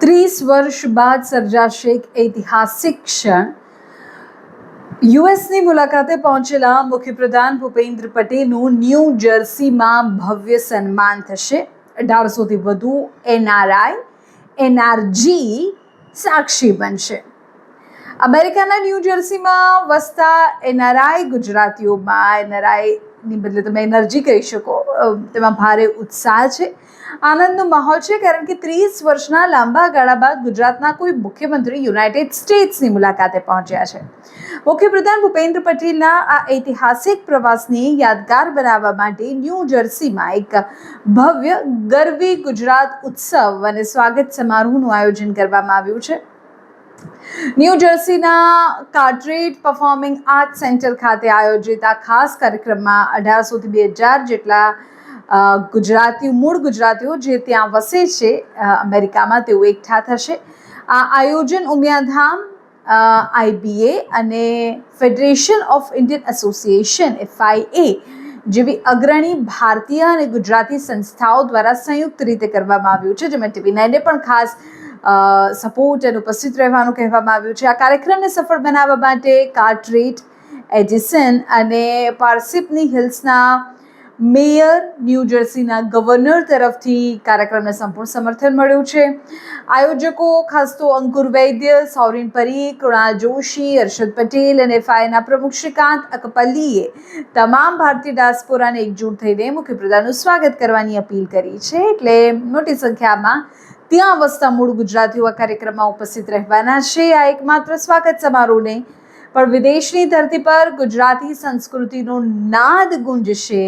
30 વર્ષ બાદ સર્જાશે એક ઐતિહાસિક ક્ષણ। યુએસની મુલાકાતે પહોંચેલા મુખ્યપ્રધાન ભૂપેન્દ્ર પટેલનું ન્યૂ જર્સીમાં ભવ્ય સન્માન થશે। 1800થી વધુ એનઆરજી સાક્ષી બનશે। અમેરિકાના ન્યૂ જર્સીમાં વસતા એનઆરઆઈ ગુજરાતીઓમાં એનઆરઆઈની બદલે તમે એનર્જી કહી શકો, તેમાં ભારે ઉત્સાહ છે, આનંદનો માહોલ છે, કારણ કે 30 વર્ષના લાંબા ગાળા બાદ ગુજરાતના કોઈ મુખ્યમંત્રી યુનાઇટેડ સ્ટેટ્સની મુલાકાતે પહોંચ્યા છે। મુખ્યપ્રધાન ભૂપેન્દ્ર પટેલના આ ઐતિહાસિક પ્રવાસને યાદગાર બનાવવા માટે ન્યૂ જર્સીમાં એક ભવ્ય ગરવી ગુજરાત ઉત્સવ અને સ્વાગત સમારોહનું આયોજન કરવામાં આવ્યું છે। ન્યૂ જર્સીના કાર્ટરેટ પરફોર્મિંગ આર્ટ સેન્ટર ખાતે આયોજિત આ ખાસ કાર્યક્રમમાં 1800થી 2000 જેટલા મૂળ ગુજરાતીઓ જે ત્યાં વસે છે અમેરિકામાં, તેઓ એકઠા થશે। આ આયોજન ઉમિયાધામ, આઈબીએ અને federation of Indian association FIA જેવી અગ્રણી ભારતીય અને ગુજરાતી સંસ્થાઓ દ્વારા સંયુક્ત રીતે કરવામાં આવ્યું છે, જેમાં TV9ને પણ ખાસ સપોર્ટ અને ઉપસ્થિત રહેવાનું કહેવામાં આવ્યું છે। આ કાર્યક્રમને સફળ બનાવવા માટે કાર્ટરેટ, એડિસન અને પાર્સિપની હિલ્સના મેયર, ન્યૂ જર્સીના ગવર્નર તરફથી કાર્યક્રમને સંપૂર્ણ સમર્થન મળ્યું છે। આયોજકો ખાસ તો અંકુર વૈદ્ય, સૌરીન પરીખ, કૃણાલ જોશી, હર્ષદ પટેલ અને FIAના પ્રમુખ શ્રીકાંત અકપલ્લીએ તમામ ભારતીય ડાયસ્પોરાને એકજૂટ થઈને મુખ્યપ્રધાનનું સ્વાગત કરવાની અપીલ કરી છે। એટલે મોટી સંખ્યામાં ત્યાં વસતા મૂળ ગુજરાતીઓ આ કાર્યક્રમમાં ઉપસ્થિત રહેવાના છે। આ એકમાત્ર સ્વાગત સમારોહ નહીં, પણ વિદેશની ધરતી પર ગુજરાતી સંસ્કૃતિનો નાદ ગુંજશે।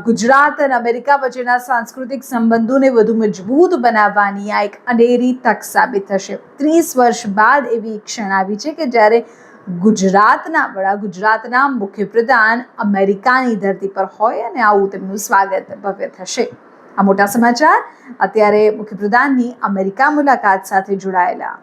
ગુજરાત અને અમેરિકા વચ્ચેના સાંસ્કૃતિક સંબંધોને વધુ મજબૂત બનાવવાની આ એક અનેરી તક સાબિત થશે। 30 વર્ષ બાદ એવી ક્ષણ આવી છે કે જ્યારે ગુજરાતના મુખ્યપ્રધાન અમેરિકાની ધરતી પર હોય અને આવું તેમનું સ્વાગત ભવ્ય થશે। આ મોટા સમાચાર અત્યારે મુખ્યપ્રધાનની અમેરિકા મુલાકાત સાથે જોડાયેલા।